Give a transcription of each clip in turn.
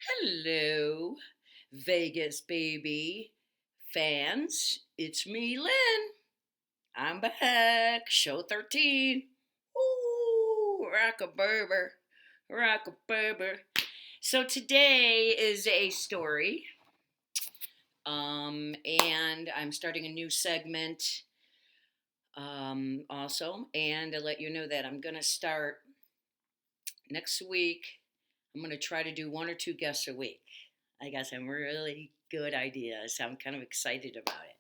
Hello, Vegas baby fans. It's me, Lynn. I'm back. Show 13. Ooh, rock a burber. Rock a burber. So today is a story. And I'm starting a new segment also. And to let you know that I'm going to start next week. I'm going to try to do one or two guests a week. I got some really good ideas. I'm kind of excited about it.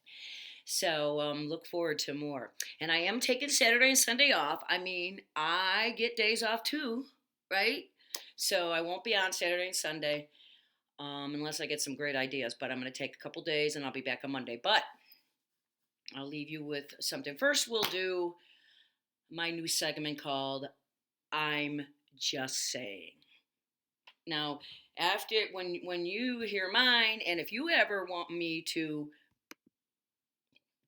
So look forward to more. And I am taking Saturday and Sunday off. I mean, I get days off too, right? So I won't be on Saturday and Sunday unless I get some great ideas. But I'm going to take a couple days and I'll be back on Monday. But I'll leave you with something. First, we'll do my new segment called I'm Just Saying. Now, after when you hear mine, and if you ever want me to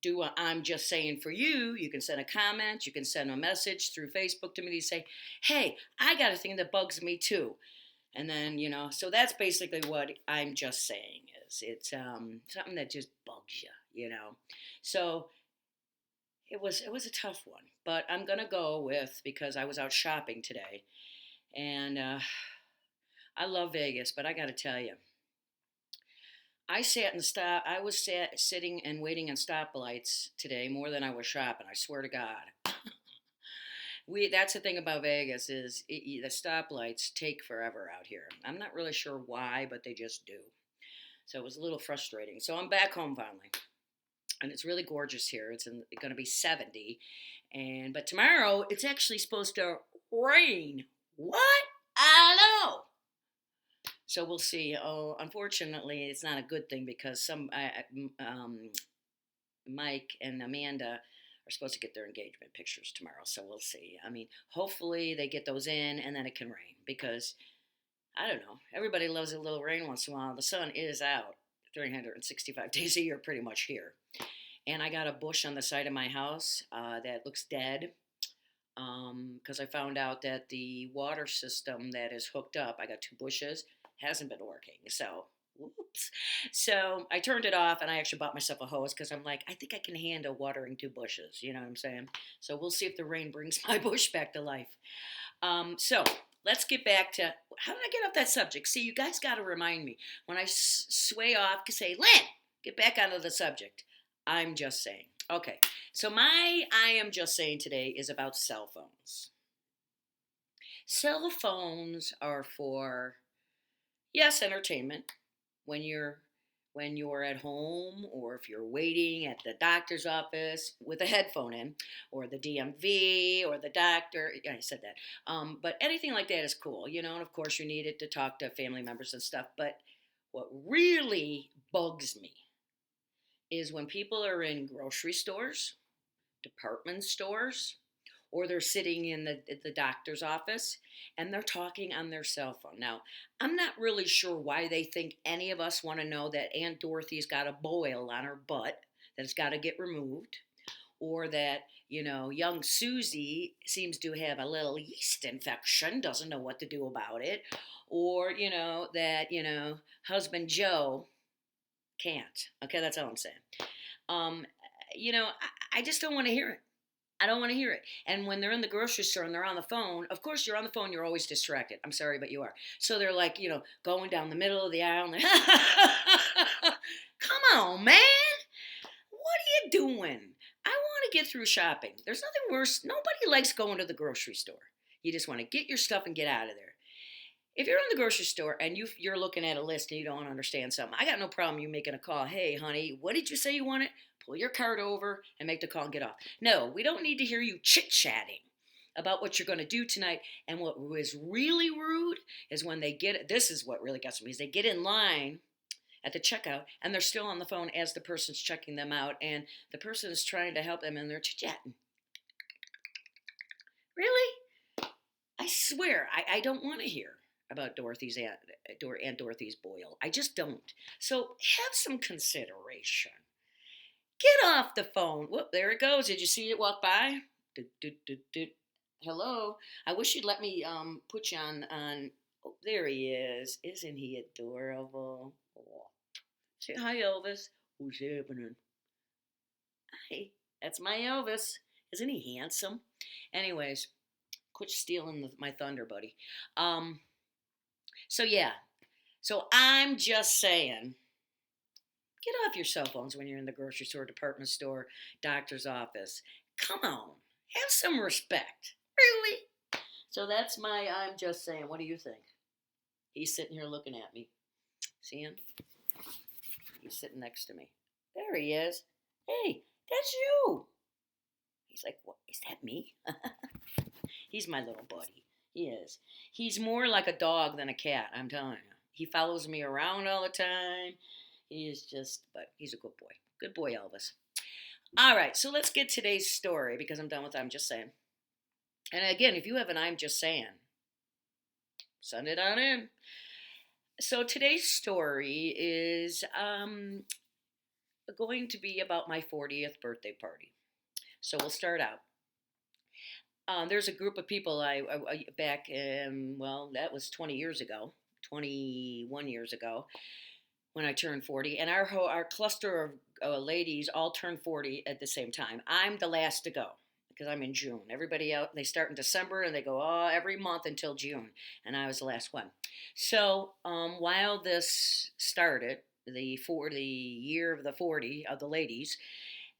do a I'm just saying for you, you can send a comment, you can send a message through Facebook to me to say, hey, I got a thing that bugs me too. And then, so that's basically what I'm just saying is. It's something that just bugs you. So it was a tough one, but I'm gonna go with because I was out shopping today, and I love Vegas, but I got to tell you, I was sitting and waiting in stoplights today more than I was shopping. I swear to God. That's the thing about Vegas is the stoplights take forever out here. I'm not really sure why, but they just do. So it was a little frustrating. So I'm back home finally, and it's really gorgeous here. It's going to be 70, but tomorrow it's actually supposed to rain. What? I don't know. So we'll see. Oh, unfortunately, it's not a good thing because Mike and Amanda are supposed to get their engagement pictures tomorrow. So we'll see. I mean, hopefully they get those in and then it can rain because I don't know. Everybody loves a little rain once in a while. The sun is out 365 days a year, pretty much here. And I got a bush on the side of my house that looks dead because I found out that the water system that is hooked up, I got two bushes, hasn't been working. So, whoops. So I turned it off and I actually bought myself a hose because I'm like, I think I can handle watering two bushes. You know what I'm saying? So we'll see if the rain brings my bush back to life. So let's get back to how did I get off that subject? See, you guys got to remind me when I sway off, say, Lynn, get back onto the subject. I'm just saying. Okay, so my I am just saying today is about cell phones. Cell phones are for, yes, entertainment when you're at home or if you're waiting at the doctor's office with a headphone in or the DMV or the doctor. Yeah, I said that. But anything like that is cool, and of course you need it to talk to family members and stuff. But what really bugs me is when people are in grocery stores, department stores, or they're sitting in the doctor's office and they're talking on their cell phone. Now, I'm not really sure why they think any of us want to know that Aunt Dorothy's got a boil on her butt that's got to get removed, or that, young Susie seems to have a little yeast infection, doesn't know what to do about it, or, that, husband Joe can't. Okay, that's all I'm saying. Um, I just don't want to hear it. I don't want to hear it. And when they're in the grocery store and they're on the phone, of course, you're on the phone, you're always distracted. I'm sorry, but you are. So they're like, going down the middle of the aisle. And come on, man. What are you doing? I want to get through shopping. There's nothing worse. Nobody likes going to the grocery store. You just want to get your stuff and get out of there. If you're in the grocery store and you're looking at a list and you don't understand something, I got no problem you making a call. Hey, honey, what did you say you wanted? Pull your cart over and make the call and get off. No, we don't need to hear you chit-chatting about what you're going to do tonight. And what was really rude is when this is what really gets me, is they get in line at the checkout and they're still on the phone as the person's checking them out and the person is trying to help them and they're chit-chatting. Really? I swear, I don't want to hear about Aunt Dorothy's boil. I just don't. So have some consideration. Get off the phone. Whoop, there it goes. Did you see it walk by? Do, do, do, do. Hello. I wish you'd let me put you on Oh, there he is. Isn't he adorable? Oh. Say hi, Elvis. What's happening? Hi, that's my Elvis. Isn't he handsome? Anyways, quit stealing my thunder, buddy. Um, so yeah, so I'm just saying, get off your cell phones when you're in the grocery store, department store, doctor's office. Come on, have some respect. Really? So that's my I'm just saying. What do you think? He's sitting here looking at me. See him? He's sitting next to me. There he is. Hey, that's you. He's like, what? Is that me? He's my little buddy. He is. He's more like a dog than a cat, I'm telling you. He follows me around all the time. He is just, but he's a good boy. Good boy, Elvis. All right, so let's get today's story because I'm done with I'm just saying. And again, if you have an I'm just saying, send it on in. So today's story is going to be about my 40th birthday party. So we'll start out. There's a group of people I back in, well, that was 20 years ago, 21 years ago when I turned 40, and our cluster of ladies all turned 40 at the same time. I'm the last to go because I'm in June. Everybody out, they start in December and they go every month until June, and I was the last one. So while this started, the year of the 40 of the ladies,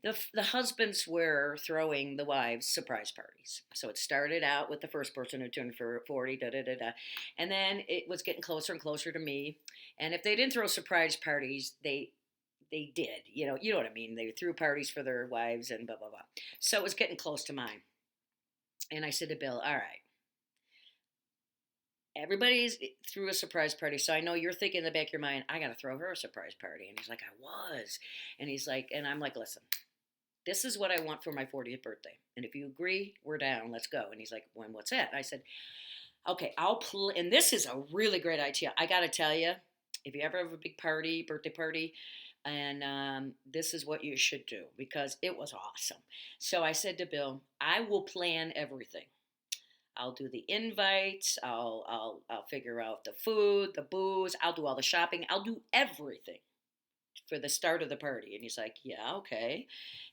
the husbands were throwing the wives surprise parties. So it started out with the first person who turned 40, da da da da, and then it was getting closer and closer to me. And if they didn't throw surprise parties, they did. You know what I mean. They threw parties for their wives and blah blah blah. So it was getting close to mine. And I said to Bill, "All right, everybody's threw a surprise party, so I know you're thinking in the back of your mind, I got to throw her a surprise party." And he's like, "I was," and he's like, and I'm like, "Listen. This is what I want for my 40th birthday. And if you agree, we're down. Let's go." And he's like, what's that? And I said, okay, I'll play. And this is a really great idea. I got to tell you, if you ever have a big party, birthday party, and this is what you should do because it was awesome. So I said to Bill, I will plan everything. I'll do the invites. I'll figure out the food, the booze. I'll do all the shopping. I'll do everything for the start of the party. And he's like, yeah, okay.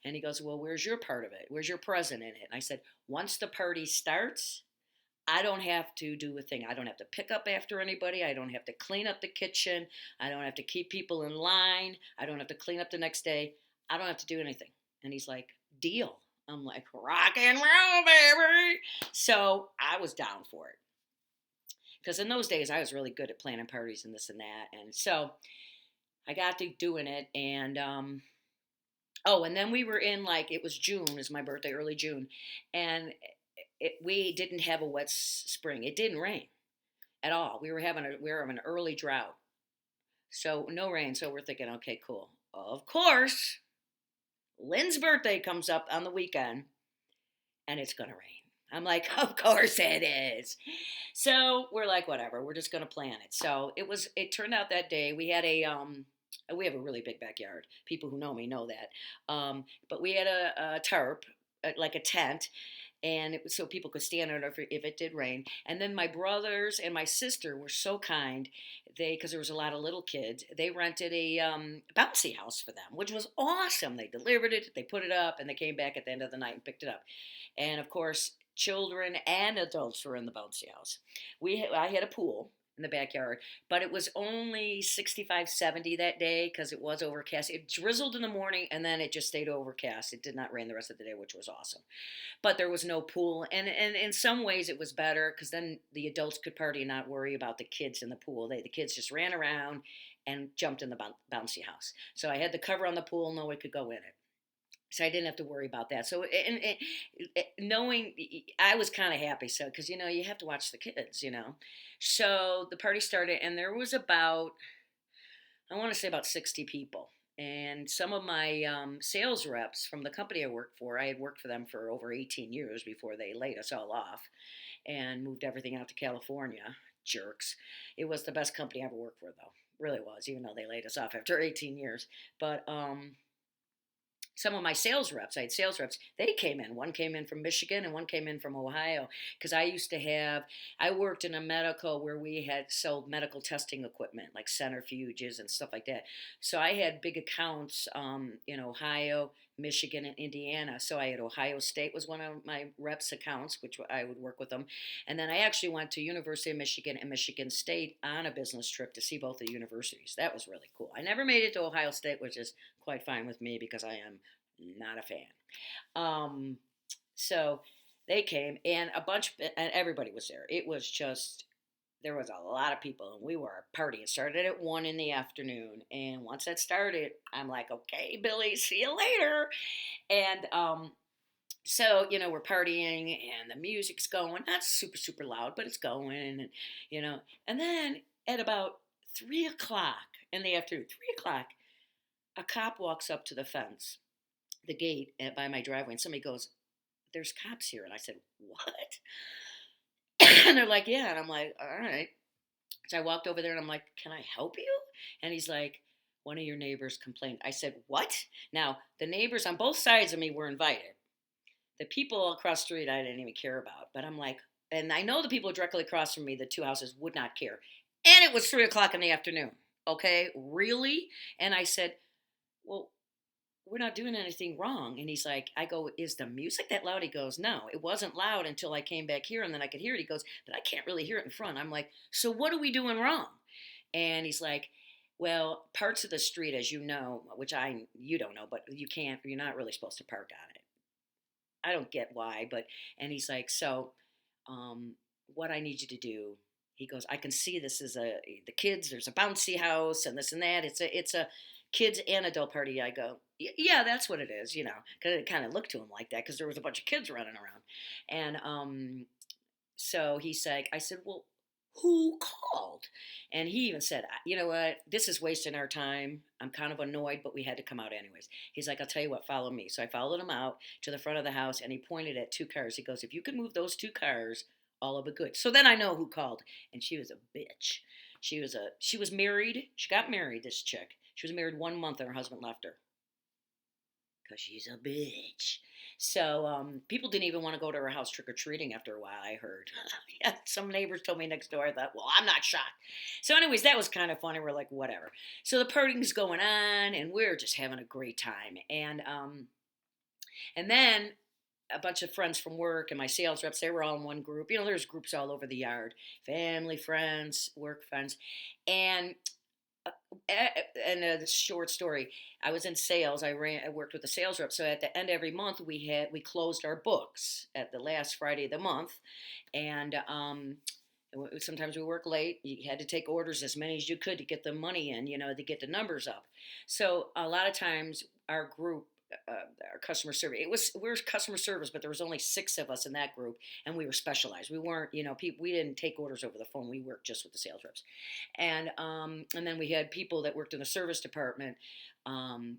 And he goes, well, where's your part of it? Where's your present in it? And I said, once the party starts, I don't have to do a thing. I don't have to pick up after anybody. I don't have to clean up the kitchen. I don't have to keep people in line. I don't have to clean up the next day. I don't have to do anything. And he's like, deal. I'm like, rock and roll, baby. So I was down for it. Because in those days, I was really good at planning parties and this and that. And so I got to doing it, and and then we were in, like, it was June, is my birthday, early June, and we didn't have a wet spring. It didn't rain at all. We were having an early drought, so no rain. So we're thinking, okay, cool. Of course, Lynn's birthday comes up on the weekend, and it's gonna rain. I'm like, of course it is. So we're like, whatever. We're just gonna plan it. So it turned out that day we have a really big backyard. People who know me know that. But we had a tarp, like a tent, and so people could stand on it if it did rain. And then my brothers and my sister were so kind. Because there was a lot of little kids, they rented a bouncy house for them, which was awesome. They delivered it, they put it up, and they came back at the end of the night and picked it up. And of course, children and adults were in the bouncy house. I had a pool in the backyard, but it was only 65, 70 that day because it was overcast. It drizzled in the morning and then it just stayed overcast. It did not rain the rest of the day, which was awesome. But there was no pool, and in some ways it was better because then the adults could party and not worry about the kids in the pool. The kids just ran around and jumped in the bouncy house. So I had the cover on the pool, no one could go in it. So I didn't have to worry about that. So, knowing, I was kind of happy. So, because you have to watch the kids. So the party started, and there was I want to say about 60 people. And some of my sales reps from the company I worked for, I had worked for them for over 18 years before they laid us all off and moved everything out to California. Jerks. It was the best company I ever worked for, though. Really was, even though they laid us off after 18 years. But some of my sales reps, I had sales reps, they came in. One came in from Michigan and one came in from Ohio. Because I worked in a medical where we had sold medical testing equipment like centrifuges and stuff like that. So I had big accounts in Ohio, Michigan, and Indiana. So I had Ohio State was one of my reps accounts, which I would work with them. And then I actually went to University of Michigan and Michigan State on a business trip to see both the universities. That was really cool. I never made it to Ohio State, which is quite fine with me because I am not a fan. Um, so they came and and everybody was there. It was just, there was a lot of people and we were a party. It started at 1 in the afternoon. And once that started, I'm like, okay, Billy, see you later. And so we're partying and the music's going, not super super loud, but it's going, and you know and then at about 3 o'clock in the afternoon, 3 o'clock, a cop walks up to the fence, the gate by my driveway, and somebody goes, there's cops here. And I said, what? And they're like, yeah. And I'm like, all right. So I walked over there and I'm like, can I help you? And he's like, one of your neighbors complained. I said, what? Now the neighbors on both sides of me were invited. The people across the street I didn't even care about. But I'm like, and I know the people directly across from me, the two houses, would not care. And it was 3 o'clock in the afternoon. Okay, really? And I said, well, we're not doing anything wrong. And he's like, I go, is the music that loud? He goes, no, it wasn't loud until I came back here and then I could hear it. He goes, but I can't really hear it in front. I'm like, so what are we doing wrong? And he's like, well, parts of the street, as you know, which you don't know, but you're not really supposed to park on it. I don't get why, but, and he's like, so, what I need you to do, he goes, I can see this is the kids, there's a bouncy house and this and that. It's a kids and adult party. I go, yeah, that's what it is, because it kind of looked to him like that because there was a bunch of kids running around. And, so he's like, I said, well, who called? And he even said, you know what, this is wasting our time. I'm kind of annoyed, but we had to come out anyways. He's like, I'll tell you what, follow me. So I followed him out to the front of the house and he pointed at two cars. He goes, if you can move those two cars, all of it good. So then I know who called. And she was a bitch. She was married. She got married, this chick. She was married 1 month and her husband left her. Because she's a bitch. So people didn't even want to go to her house trick-or-treating after a while, I heard. Yeah, some neighbors told me next door. I thought, well, I'm not shocked. So anyways, that was kind of funny. We're like, whatever. So the party's going on, and we're just having a great time. And then a bunch of friends from work and my sales reps, they were all in one group. There's groups all over the yard. Family, friends, work friends. And and a short story. I was in sales. I worked with a sales rep. So at the end of every month, we closed our books at the last Friday of the month, and sometimes we work late. You had to take orders as many as you could to get the money in, to get the numbers up. So a lot of times our group. Our customer service. We're customer service, but there was only 6 of us in that group, and we were specialized. We weren't, people. We didn't take orders over the phone. We worked just with the sales reps, and then we had people that worked in the service department. Um,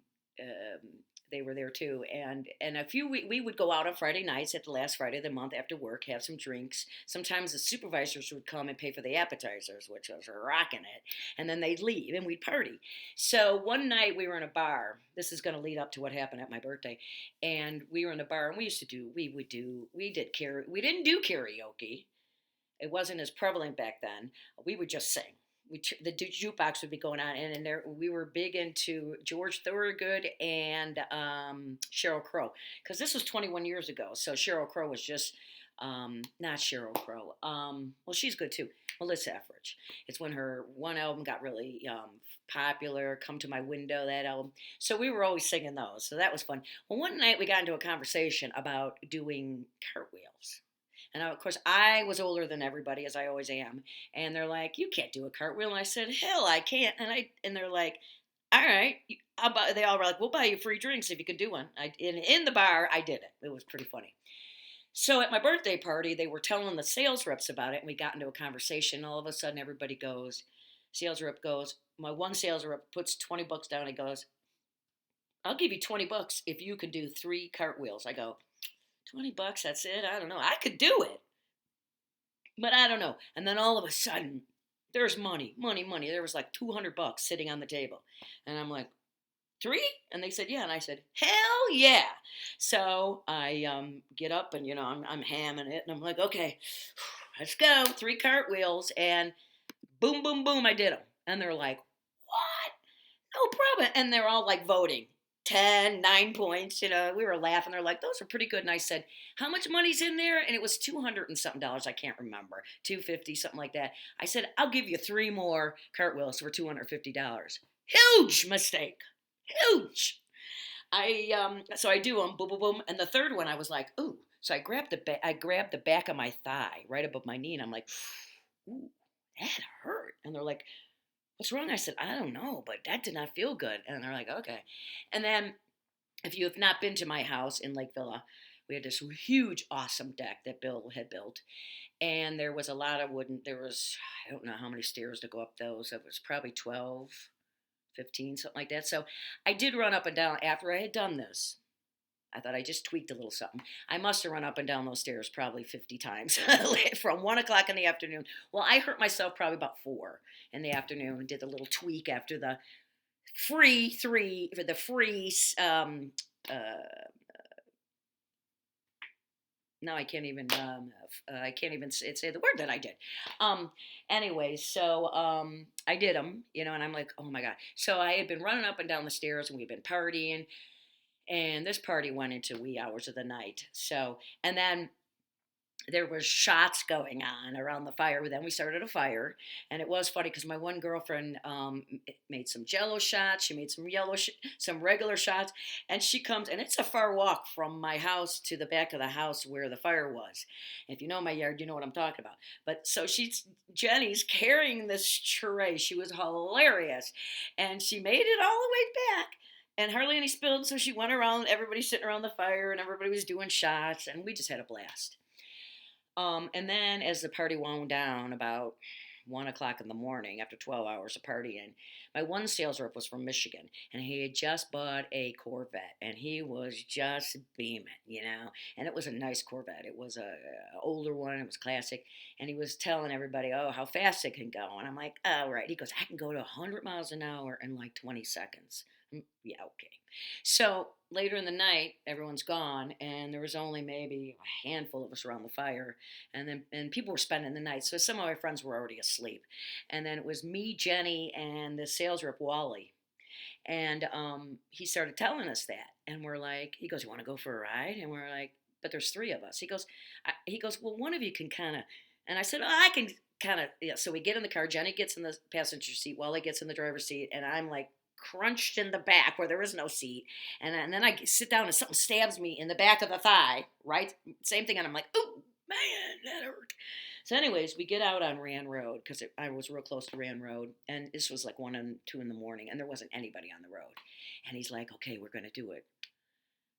they were there too, and we would go out on Friday nights at the last Friday of the month after work, have some drinks. Sometimes the supervisors would come and pay for the appetizers, which was rocking it, and then they'd leave and we'd party. So one night we were in a bar. This is going to lead up to what happened at my birthday, and we were in a bar and we didn't do karaoke. It wasn't as prevalent back then. We would just sing. The jukebox would be going on, and there we were big into George Thorogood and Sheryl Crow, because this was 21 years ago. So Sheryl Crow was just not Sheryl Crow. Well, she's good too. Melissa Etheridge. It's when her one album got really popular. Come to My Window, that album. So we were always singing those. So that was fun. Well, one night we got into a conversation about doing cartwheels. And of course, I was older than everybody, as I always am. And they're like, "You can't do a cartwheel." And I said, "Hell, I can't." And they're like, "All right." They all were like, "We'll buy you free drinks if you can do one." In the bar, I did it. It was pretty funny. So at my birthday party, they were telling the sales reps about it, and we got into a conversation. All of a sudden, everybody goes, sales rep goes, my one sales rep puts $20 down. He goes, "I'll give you $20 if you can do 3 cartwheels." I go, $20, that's it? I don't know. I could do it, but I don't know. And then all of a sudden, there's money. There was like $200 sitting on the table. And I'm like, 3? And they said, yeah. And I said, hell yeah. So I get up and, I'm hamming it. And I'm like, okay, let's go. 3 cartwheels. And boom, boom, boom, I did them. And they're like, what? No problem. And they're all like voting. 10, 9 points, we were laughing. They're like, those are pretty good. And I said, how much money's in there? And it was 200 and something dollars. I can't remember. 250, something like that. I said, I'll give you 3 more cartwheels for $250. Huge mistake. Huge. So I do them, boom, boom, boom. And the third one, I was like, ooh. So I grabbed the back of my thigh right above my knee. And I'm like, ooh, that hurt. And they're like, what's wrong? I said, I don't know, but that did not feel good. And they're like, okay. And then if you have not been to my house in Lake Villa, we had this huge, awesome deck that Bill had built. And there was a lot of I don't know how many stairs to go up those. It was probably 12, 15, something like that. So I did run up and down after I had done this. I thought I just tweaked a little something. I must have run up and down those stairs probably 50 times from 1 o'clock in the afternoon. Well, I hurt myself probably about 4 in the afternoon and did a little tweak after the uh, no, I can't even say the word that I did. Anyway, so I did them, and I'm like, oh my God. So I had been running up and down the stairs and we'd been partying, and this party went into wee hours of the night. So, and then there was shots going on around the fire. Then we started a fire, and it was funny because my one girlfriend made some Jello shots. She made some regular shots, and she comes, and it's a far walk from my house to the back of the house where the fire was. If you know my yard, you know what I'm talking about. But so Jenny's carrying this tray. She was hilarious, and she made it all the way back. And hardly any spilled, so she went around, everybody sitting around the fire, and everybody was doing shots, and we just had a blast. And then as the party wound down about 1 o'clock in the morning after 12 hours of partying, my one sales rep was from Michigan, and he had just bought a Corvette, and he was just beaming, and it was a nice Corvette. It was a older one. It was classic. And he was telling everybody, oh, how fast it can go. And I'm like, oh, right. He goes, I can go to 100 miles an hour in like 20 seconds. Yeah, okay. So later in the night, everyone's gone, and there was only maybe a handful of us around the fire, and people were spending the night. So some of my friends were already asleep, and then it was me, Jenny, and the sales rep Wally, and he started telling us that, and we're like, he goes, "You want to go for a ride?" And we're like, "But there's 3 of us." He goes, "Well, one of you can kind of," and I said, "Oh, I can kind of." Yeah. So we get in the car. Jenny gets in the passenger seat. Wally gets in the driver's seat, and I'm like crunched in the back where there is no seat. And then I sit down and something stabs me in the back of the thigh, right? Same thing. And I'm like, oh, man, that hurt. So, anyways, we get out on Rand Road because I was real close to Rand Road. And this was like 1 and 2 in the morning, and there wasn't anybody on the road. And he's like, okay, we're going to do it.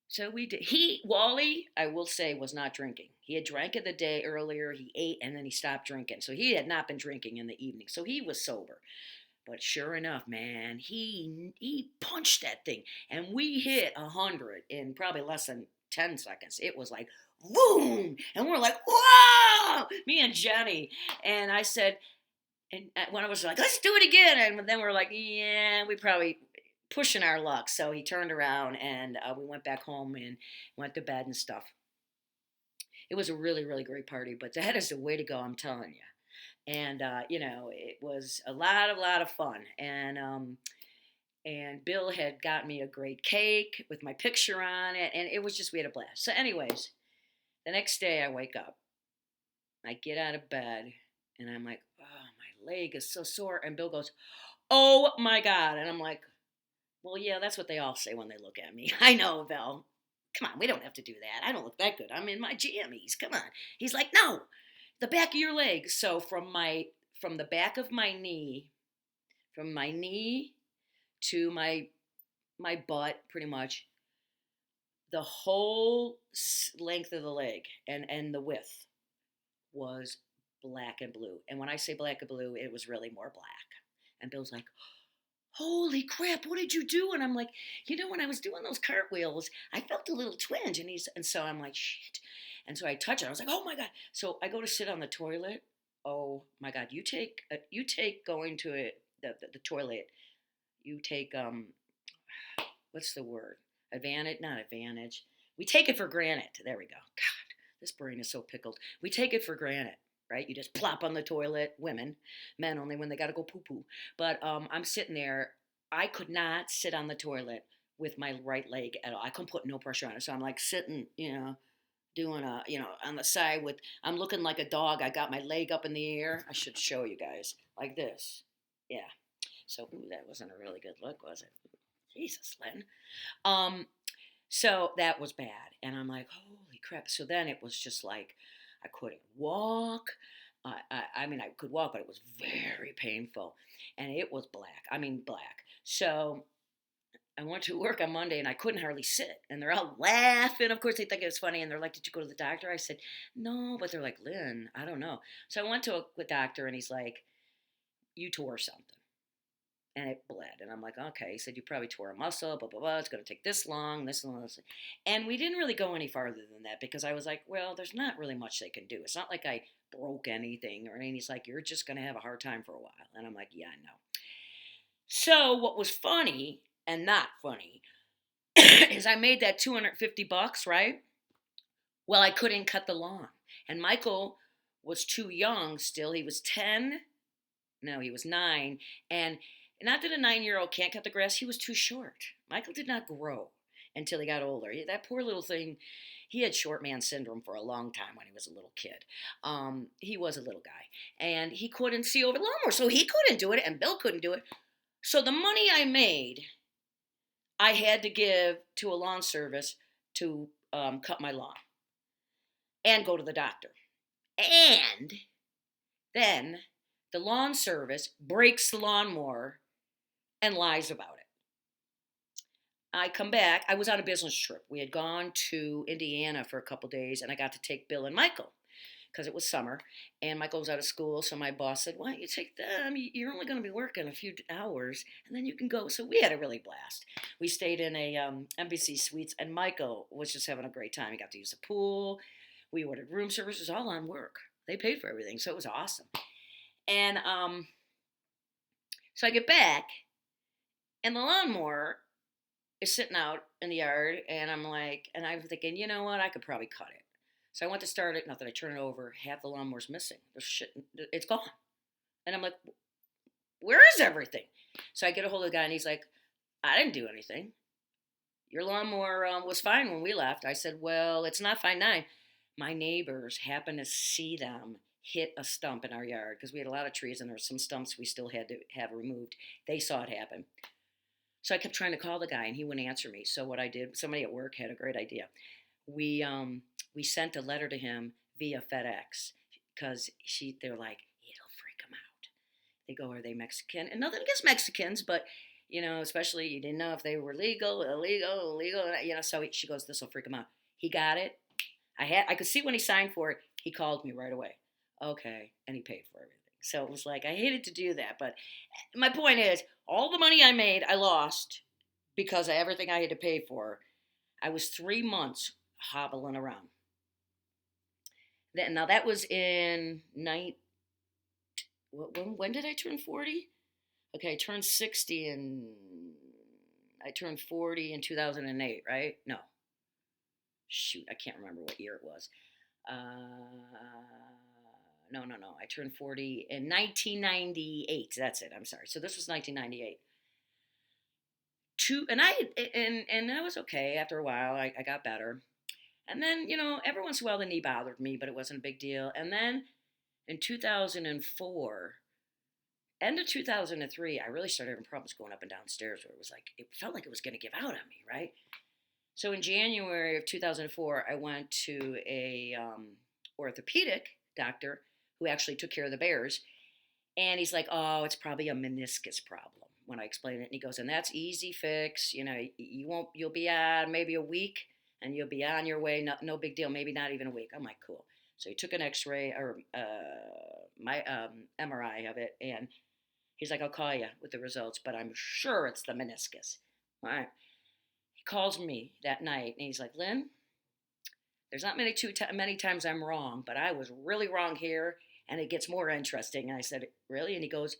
So we did. Wally, I will say, was not drinking. He had drank it the day earlier. He ate, and then he stopped drinking. So he had not been drinking in the evening. So he was sober. But sure enough, man, he punched that thing, and we hit 100 in probably less than 10 seconds. It was like boom, and we're like, whoa, me and Jenny, and I said, and when I was like, let's do it again, and then we're like, yeah, we probably pushing our luck. So he turned around, and we went back home and went to bed and stuff. It was a really, really great party, but that is the way to go, I'm telling you. And it was a lot of fun. And Bill had got me a great cake with my picture on it, and it was just, we had a blast. So, anyways, the next day I wake up, I get out of bed, and I'm like, oh, my leg is so sore. And Bill goes, oh my God. And I'm like, well, yeah, that's what they all say when they look at me. I know, Bill. Come on, we don't have to do that. I don't look that good. I'm in my jammies. Come on. He's like, no, the back of your leg. So from the back of my knee, from my knee to my butt, pretty much, the whole length of the leg and the width was black and blue. And when I say black and blue, it was really more black. And Bill's like, holy crap, what did you do? And I'm like, when I was doing those cartwheels, I felt a little twinge. And so I'm like, shit. And so I touch it. I was like, oh my God. So I go to sit on the toilet. Oh my God. You take going to the toilet. You take, what's the word? Advantage, not advantage. We take it for granted. There we go. God, this brain is so pickled. We take it for granted, right? You just plop on the toilet. Women, men only when they got to go poo poo. But I'm sitting there. I could not sit on the toilet with my right leg at all. I couldn't put no pressure on it. So I'm like sitting, doing on the side with, I'm looking like a dog. I got my leg up in the air. I should show you guys like this. Yeah. So that wasn't a really good look, was it? Jesus, Lynn. Um, so that was bad. And I'm like, holy crap. So then it was just like, I couldn't walk. I mean, I could walk, but it was very painful. And it was black. I mean, black. So I went to work on Monday and I couldn't hardly sit. And they're all laughing. Of course, they think it was funny. And they're like, did you go to the doctor? I said, no. But they're like, Lynn, I don't know. So I went to a doctor and he's like, you tore something. And it bled. And I'm like, okay. He said, you probably tore a muscle, blah, blah, blah. It's going to take this long, this long, this. And we didn't really go any farther than that because I was like, well, there's not really much they can do. It's not like I broke anything or anything. He's like, you're just going to have a hard time for a while. And I'm like, yeah, I know. So what was funny and not funny is I made that $250, right? Well, I couldn't cut the lawn. And Michael was too young still. He was 10. No, he was 9. And not that a 9-year-old can't cut the grass, he was too short. Michael did not grow until he got older. That poor little thing, he had short man syndrome for a long time when he was a little kid. He was a little guy. And he couldn't see over the lawnmower, so he couldn't do it, and Bill couldn't do it. So the money I made, I had to give to a lawn service to cut my lawn and go to the doctor. And then the lawn service breaks the lawnmower and lies about it. I come back. I was on a business trip. We had gone to Indiana for a couple days, and I got to take Bill and Michael because it was summer, and Michael was out of school. So my boss said, why don't you take them? You're only going to be working a few hours, and then you can go. So we had a really blast. We stayed in a Embassy Suites, and Michael was just having a great time. He got to use the pool. We ordered room service. It was all on work. They paid for everything, so it was awesome. And so I get back, and the lawnmower is sitting out in the yard, and I'm thinking, you know what, I could probably cut it. So I went to start it, not that I turn it over, half the lawnmower's missing. There's shit, it's gone. And I'm like, where is everything? So I get a hold of the guy, and he's like, I didn't do anything. Your lawnmower was fine when we left. I said, well, it's not fine now. My neighbors happened to see them hit a stump in our yard because we had a lot of trees and there were some stumps we still had to have removed. They saw it happen. So I kept trying to call the guy and he wouldn't answer me. So what I did, somebody at work had a great idea. We sent a letter to him via FedEx because they're like, it'll freak him out. They go, are they Mexican? And nothing against Mexicans, but especially you didn't know if they were legal, illegal, so she goes, this will freak him out. He got it. I could see when he signed for it, he called me right away. Okay, and he paid for everything. So it was like, I hated to do that, but my point is, all the money I made, I lost because of everything I had to pay for. I was 3 months hobbling around. Now that was in when did I turn 40? Okay, I turned 60 and I turned 40 in 2008, right? No. Shoot, I can't remember what year it was. No. I turned 40 in 1998. That's it. I'm sorry. So this was 1998. And that was okay. After a while, I got better. And then, every once in a while the knee bothered me, but it wasn't a big deal. And then in 2004, end of 2003, I really started having problems going up and down stairs where it felt like it was going to give out on me, right? So in January of 2004, I went to a orthopedic doctor who actually took care of the Bears. And he's like, oh, it's probably a meniscus problem when I explained it. And he goes, and that's easy fix. You'll be on maybe a week and you'll be on your way. No big deal. Maybe not even a week. I'm like, cool. So he took an x-ray or my MRI of it. And he's like, I'll call you with the results, but I'm sure it's the meniscus. All right. He calls me that night and he's like, Lynn, there's not many times I'm wrong, but I was really wrong here. And it gets more interesting. And I said, really? And he goes,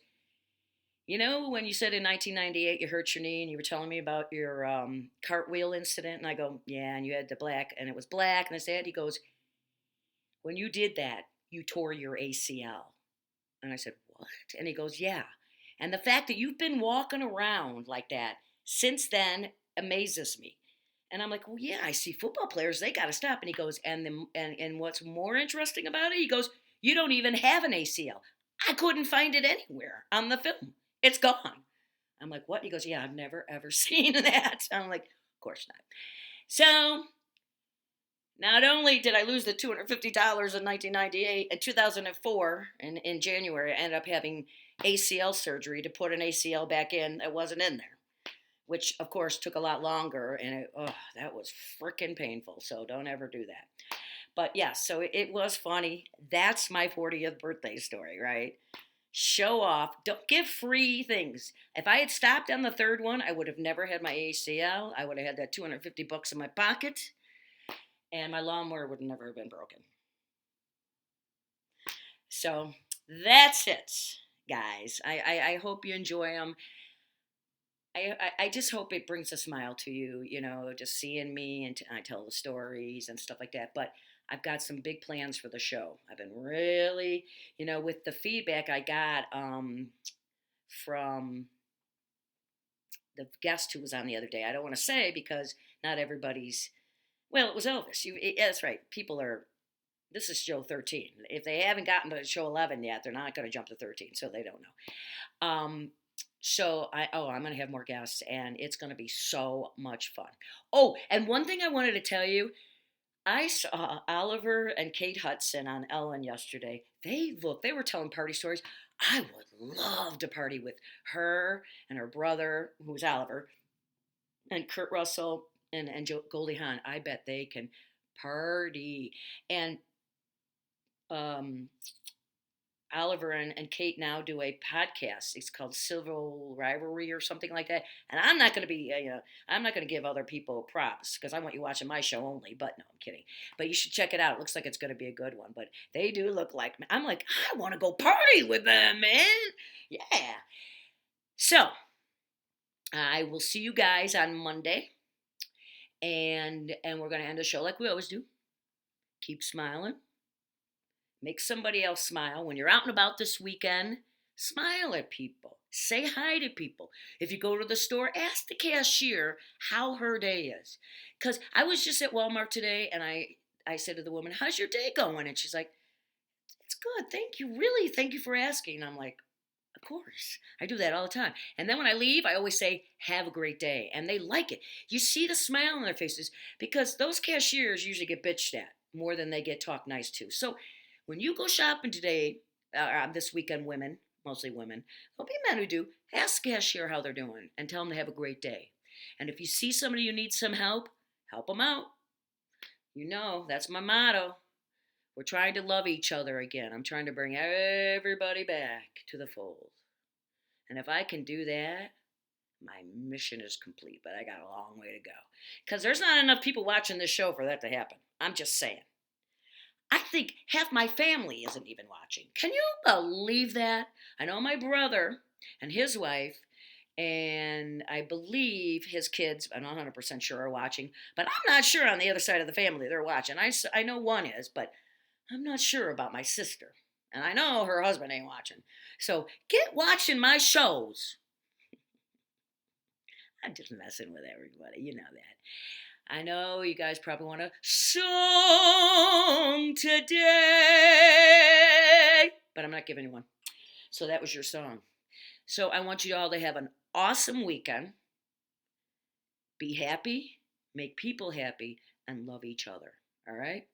You know, when you said in 1998 you hurt your knee and you were telling me about your cartwheel incident, and I go, yeah, and you had the black, and it was black, and I said, he goes, when you did that, you tore your ACL. And I said, what? And he goes, yeah. And the fact that you've been walking around like that since then amazes me. And I'm like, well, yeah, I see football players, they got to stop. And he goes, and what's more interesting about it, he goes, you don't even have an ACL. I couldn't find it anywhere on the film. It's gone. I'm like, what? He goes, yeah, I've never ever seen that. I'm like, of course not. So not only did I lose the $250 in 1998, in 2004, in January, I ended up having ACL surgery to put an ACL back in that wasn't in there, which of course took a lot longer, and that was freaking painful. So don't ever do that. But yeah, so it was funny. That's my 40th birthday story, right? Show off. Don't give free things. If I had stopped on the third one, I would have never had my ACL. I would have had that $250 in my pocket, and my lawnmower would never have been broken. So that's it, guys. I hope you enjoy them. I just hope it brings a smile to you, just seeing me and I tell the stories and stuff like that. But I've got some big plans for the show. I've been really, with the feedback I got from the guest who was on the other day. I don't want to say because not everybody's, well, it was Elvis. Yeah, that's right. People are, this is show 13. If they haven't gotten to show 11 yet, they're not going to jump to 13, so they don't know. So I'm going to have more guests, and it's going to be so much fun. Oh, and one thing I wanted to tell you, I saw Oliver and Kate Hudson on Ellen yesterday. They were telling party stories. I would love to party with her and her brother, who's Oliver, and Kurt Russell and Goldie Hawn. I bet they can party. And um, Oliver and Kate now do a podcast. It's called Civil Rivalry or something like that. And I'm not going to be, I'm not going to give other people props because I want you watching my show only. But no, I'm kidding. But you should check it out. It looks like it's going to be a good one. But they do look like, I'm like, I want to go party with them, man. Yeah. So I will see you guys on Monday. And we're going to end the show like we always do. Keep smiling. Make somebody else smile. When you're out and about this weekend, smile at people. Say hi to people. If you go to the store, ask the cashier how her day is. Because I was just at Walmart today and I said to the woman, how's your day going? And she's like, it's good. Thank you. Really, thank you for asking. And I'm like, of course. I do that all the time. And then when I leave, I always say, have a great day. And they like it. You see the smile on their faces because those cashiers usually get bitched at more than they get talked nice to. So when you go shopping today, this weekend, women, mostly women, there'll be men who do, ask the cashier how they're doing and tell them to have a great day. And if you see somebody who needs some help them out. That's my motto. We're trying to love each other again. I'm trying to bring everybody back to the fold. And if I can do that, my mission is complete, but I got a long way to go. Because there's not enough people watching this show for that to happen. I'm just saying. I think half my family isn't even watching. Can you believe that? I know my brother and his wife, and I believe his kids, I'm not 100% sure, are watching, but I'm not sure on the other side of the family they're watching. I know one is, but I'm not sure about my sister. And I know her husband ain't watching. So get watching my shows. I'm just messing with everybody. You know that. I know you guys probably want a song today, but I'm not giving you one. So that was your song. So I want you all to have an awesome weekend. Be happy, make people happy, and love each other. All right?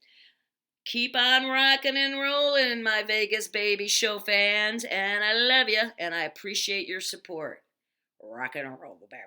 Keep on rocking and rolling, my Vegas Baby Show fans. And I love you, and I appreciate your support. Rock and roll, baby.